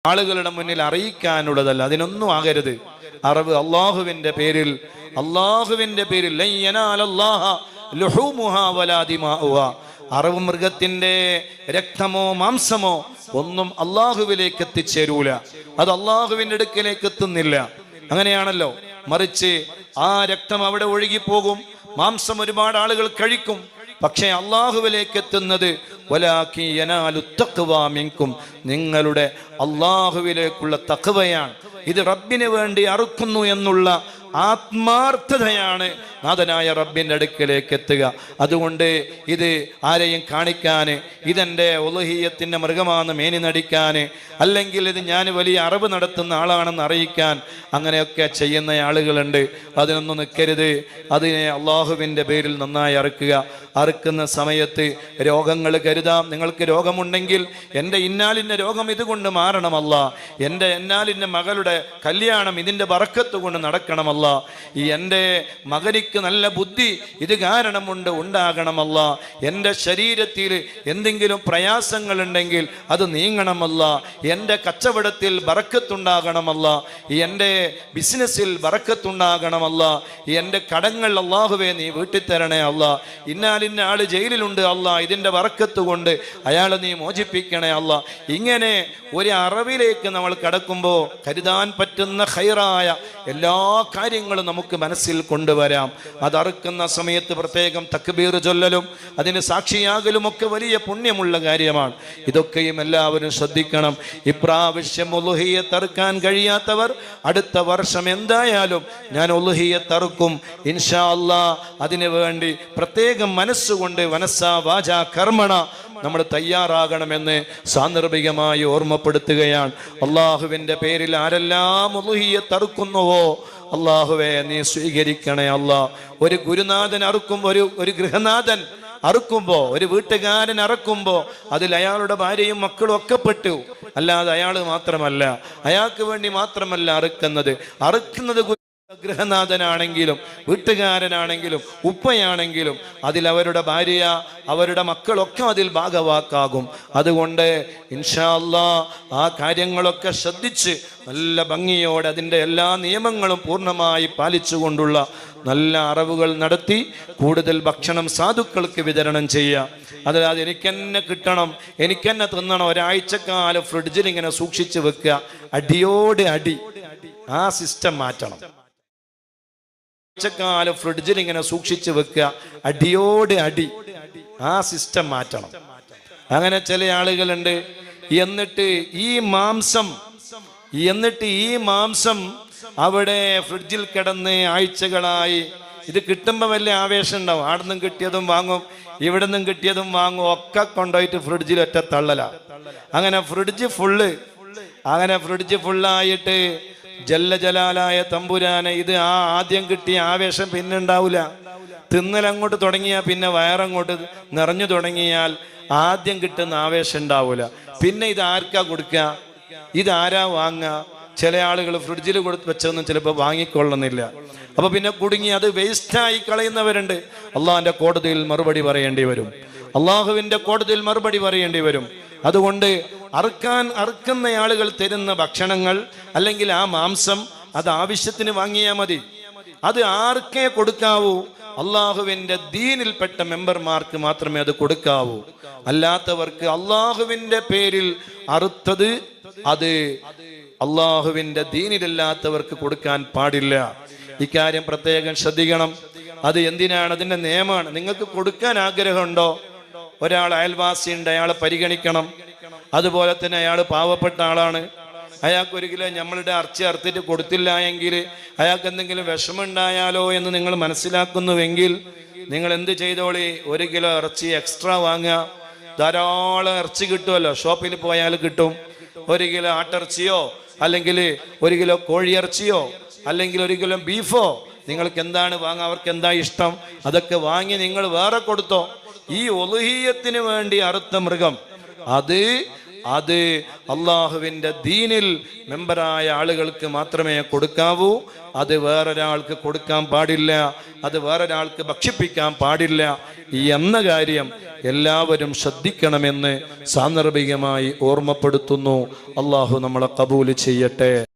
ആളുകളുടെ മുന്നിൽ അറിയിക്കാനുള്ളതല്ല, അതിനൊന്നും ആകരുത്. അറബ് അള്ളാഹുവിന്റെ പേരിൽ അറബ് മൃഗത്തിന്റെ രക്തമോ മാംസമോ ഒന്നും അള്ളാഹുവിലേക്ക് എത്തിച്ചേരൂല, അത് അള്ളാഹുവിന്റെ അടുക്കലേക്ക് എത്തുന്നില്ല. അങ്ങനെയാണല്ലോ. മറിച്ച് ആ രക്തം അവിടെ ഒഴുകിപ്പോകും, മാംസം ഒരുപാട് ആളുകൾ കഴിക്കും, പക്ഷേ അള്ളാഹുവിലേക്ക് എത്തുന്നത് നിങ്ങളുടെ അള്ളാഹുവിലേക്കുള്ള തഖ്വയാണ്. ഇത് റബ്ബിന് വേണ്ടി അറുക്കുന്നു എന്നുള്ള ആത്മാർത്ഥതയാണ് നാഥനായ റബ്ബിൻ്റെ അടുക്കലേക്ക് എത്തുക. അതുകൊണ്ട് ഇത് ആരെയും കാണിക്കാൻ, ഇതെൻ്റെ ഉളുഹിയ്യത്തിൻ്റെ മൃഗമാണെന്ന് മേനി നടിക്കാൻ, അല്ലെങ്കിൽ ഇത് ഞാൻ വലിയ അറിവ് നടത്തുന്ന ആളാണെന്ന് അറിയിക്കാൻ, അങ്ങനെയൊക്കെ ചെയ്യുന്ന ആളുകളുണ്ട്. അതിനൊന്നും നിൽക്കരുത്. അതിനെ അള്ളാഹുവിൻ്റെ പേരിൽ നന്നായി അറുക്കുക. അറുക്കുന്ന സമയത്ത് രോഗങ്ങൾ കരുതാം. നിങ്ങൾക്ക് രോഗമുണ്ടെങ്കിൽ എൻ്റെ ഇന്നാലിൻ്റെ രോഗം ഇതുകൊണ്ട് മാറണമല്ല, എൻ്റെ ഇന്നാലിൻ്റെ മകളുടെ കല്യാണം ഇതിൻ്റെ ബറക്കത്ത് കൊണ്ട് നടക്കണമല്ല, എൻ്റെ മകനിക്ക് നല്ല ബുദ്ധി ഇത് കാരണമുണ്ട് ഉണ്ടാകണമല്ല, എൻ്റെ ശരീരത്തിൽ എന്തെങ്കിലും പ്രയാസങ്ങളുണ്ടെങ്കിൽ അത് നീങ്ങണമല്ല, എൻ്റെ കച്ചവടത്തിൽ ബറക്കത്തുണ്ടാകണമല്ല, എൻ്റെ ബിസിനസ്സിൽ ബറക്കത്തുണ്ടാകണമല്ല, എൻ്റെ കടങ്ങൾ അല്ലാഹുവേ നീ വീട്ടിത്തരണേ അല്ല, ഇന്നാലിന്ന ആള് ജയിലിലുണ്ട് അല്ല, ഇതിൻ്റെ ബറക്കത്ത് കൊണ്ട് അയാളെ നീ മോചിപ്പിക്കണേ അല്ല. ഇങ്ങനെ ഒരു അറിവിലേക്ക് നമ്മൾ കടക്കുമ്പോൾ കരുതാൻ പറ്റുന്ന ഖൈറായ എല്ലാ കാര്യങ്ങളും നമുക്ക് മനസ്സിൽ കൊണ്ടുവരാം. അതറുക്കുന്ന സമയത്ത് പ്രത്യേകം തക്ബീർ ചൊല്ലലും അതിന് സാക്ഷിയാകലും ഒക്കെ വലിയ പുണ്യമുള്ള കാര്യമാണ്. ഇതൊക്കെയും എല്ലാവരും ശ്രദ്ധിക്കണം. ഇപ്രാവശ്യം ഉളുഹിയ്യത്ത് അറുക്കാൻ കഴിയാത്തവർ അടുത്ത വർഷം എന്തായാലും ഞാൻ ഉളുഹിയ്യത്ത് അറുക്കും ഇൻഷാ അല്ലാഹ്. അതിനു വേണ്ടി പ്രത്യേകം മനസ്സുകൊണ്ട് മനസ്സാ വാചാ കർമ്മണ നമ്മൾ തയ്യാറാകണമെന്ന് സാന്ദർഭികമായി ഓർമ്മപ്പെടുത്തുകയാണ്. അള്ളാഹുവിൻ്റെ പേരിൽ ആരെല്ലാം ഉളുഹിയ്യത്ത് അറുക്കുന്നുവോ അള്ളാഹുവേ നീ സ്വീകരിക്കണേ അല്ലാ. ഒരു ഗുരുനാഥൻ അറുക്കുമ്പോൾ, ഒരു ഗൃഹനാഥൻ അറുക്കുമ്പോൾ, ഒരു വീട്ടുകാരൻ അറക്കുമ്പോൾ അതിൽ അയാളുടെ ഭാര്യയും മക്കളും ഒക്കെ പെട്ടു. അല്ലാതെ അയാൾ മാത്രമല്ല, അയാൾക്ക് വേണ്ടി മാത്രമല്ല അറുക്കുന്നത് ഗൃഹനാഥനാണെങ്കിലും വീട്ടുകാരനാണെങ്കിലും ഉപ്പയാണെങ്കിലും അതിൽ അവരുടെ ഭാര്യ അവരുടെ മക്കളൊക്കെ അതിൽ ഭാഗവാക്കാകും. അതുകൊണ്ട് ഇൻഷാ അല്ലാഹ് ആ കാര്യങ്ങളൊക്കെ ശ്രദ്ധിച്ച് നല്ല ഭംഗിയോടെ അതിൻ്റെ എല്ലാ നിയമങ്ങളും പൂർണ്ണമായി പാലിച്ചുകൊണ്ടുള്ള നല്ല അറിവുകൾ നടത്തി കൂടുതൽ ഭക്ഷണം സാധുക്കൾക്ക് വിതരണം ചെയ്യുക. അതായത് എനിക്കെന്നെ കിട്ടണം, എനിക്കെന്നെ തിന്നണം, ഒരാഴ്ചക്കാലം ഫ്രിഡ്ജിൽ ഇങ്ങനെ സൂക്ഷിച്ച് വെക്കുക, അടിയോട് അടി, ആ സിസ്റ്റം മാറ്റണം. കാലം ഫ്രിഡ്ജിൽ ഇങ്ങനെ സൂക്ഷിച്ചു വെക്കുക, അടിയോട് അടി, ആ സിസ്റ്റം മാറ്റണം. അങ്ങനെ ചില ആളുകളുണ്ട്. എന്നിട്ട് ഈ മാംസം അവിടെ ഫ്രിഡ്ജിൽ കിടന്ന് ആഴ്ചകളായി, ഇത് കിട്ടുമ്പോൾ വലിയ ആവേശം ഉണ്ടാവും. അവിടെ നിന്നും കിട്ടിയതും വാങ്ങും, ഇവിടെ നിന്നും കിട്ടിയതും വാങ്ങും, ഒക്കെ കൊണ്ടുപോയിട്ട് ഫ്രിഡ്ജിൽ ഒറ്റ തള്ളല. അങ്ങനെ ഫ്രിഡ്ജ് ഫുള്ളായിട്ട് ജല്ല ജലാലായ തമ്പുരാനെ, ഇത് ആദ്യം കിട്ടിയ ആവേശം പിന്നെ ഉണ്ടാവില്ല. തിന്നലങ്ങോട്ട് തുടങ്ങിയാൽ പിന്നെ വയറങ്ങോട്ട് നിറഞ്ഞു തുടങ്ങിയാൽ ആദ്യം കിട്ടുന്ന ആവേശം ഉണ്ടാവില്ല. പിന്നെ ഇത് ആർക്കാ കൊടുക്കുക, ഇതാരാ വാങ്ങുക? ചില ആളുകൾ ഫ്രിഡ്ജിൽ വെച്ചൊന്നും ചിലപ്പോൾ വാങ്ങിക്കൊള്ളുന്നില്ല. അപ്പൊ പിന്നെ കുടുങ്ങി അത് വേസ്റ്റായി കളയുന്നവരുണ്ട്. അള്ളാഹിന്റെ കോടതിയിൽ മറുപടി പറയേണ്ടി വരും, അള്ളാഹുവിന്റെ കോടതിയിൽ മറുപടി പറയേണ്ടി വരും. അതുകൊണ്ട് അറുക്കുന്ന ആളുകൾ തരുന്ന ഭക്ഷണങ്ങൾ അല്ലെങ്കിൽ ആ മാംസം അത് ആവശ്യത്തിന് വാങ്ങിയാൽ മതി. അത് ആർക്കേ കൊടുക്കാവൂ? അള്ളാഹുവിന്റെ ദീനിൽപ്പെട്ട മെമ്പർമാർക്ക് മാത്രമേ അത് കൊടുക്കാവൂ. അല്ലാത്തവർക്ക് അള്ളാഹുവിന്റെ പേരിൽ അറുത്തത് അത് അള്ളാഹുവിന്റെ ദീനിലല്ലാത്തവർക്ക് കൊടുക്കാൻ പാടില്ല. ഇക്കാര്യം പ്രത്യേകം ശ്രദ്ധിക്കണം. അത് എന്തിനാണ്? അതിന്റെ നിയമമാണ്. നിങ്ങൾക്ക് കൊടുക്കാൻ ആഗ്രഹമുണ്ടോ? ഒരാൾ അയൽവാസിയുണ്ട്, അയാളെ പരിഗണിക്കണം. അതുപോലെ തന്നെ അയാൾ പാവപ്പെട്ട ആളാണ്, അയാൾക്ക് ഒരു കിലോ നമ്മളുടെ ഇറച്ചി അറുത്തിട്ട് കൊടുത്തില്ല എങ്കിൽ അയാൾക്ക് എന്തെങ്കിലും വിഷമമുണ്ടായാലോ എന്ന് നിങ്ങൾ മനസ്സിലാക്കുന്നുവെങ്കിൽ നിങ്ങൾ എന്ത് ചെയ്തോളി, 1 കിലോ ഇറച്ചി എക്സ്ട്രാ വാങ്ങുക. ധാരാളം ഇറച്ചി കിട്ടുമല്ലോ, ഷോപ്പിൽ പോയാൽ കിട്ടും. 1 കിലോ ആട്ടിറച്ചിയോ അല്ലെങ്കിൽ 1 കിലോ കോഴിയിറച്ചിയോ അല്ലെങ്കിൽ 1 കിലോ ബീഫോ, നിങ്ങൾക്ക് എന്താണ് വാങ്ങുക, അവർക്ക് എന്താ ഇഷ്ടം, അതൊക്കെ വാങ്ങി നിങ്ങൾ വേറെ കൊടുത്തോ. ഈ ഉളുഹിയ്യത്തിന് വേണ്ടി അറുത്ത മൃഗം അത് അത് അള്ളാഹുവിൻ്റെ ദീനിൽ മെമ്പറായ ആളുകൾക്ക് മാത്രമേ കൊടുക്കാവൂ. അത് വേറൊരാൾക്ക് കൊടുക്കാൻ പാടില്ല, അത് വേറൊരാൾക്ക് ഭക്ഷിപ്പിക്കാൻ പാടില്ല എന്ന കാര്യം എല്ലാവരും ശ്രദ്ധിക്കണമെന്ന് സാന്ദർഭികമായി ഓർമ്മപ്പെടുത്തുന്നു. അള്ളാഹു നമ്മളെ കബൂൽ ചെയ്യട്ടെ.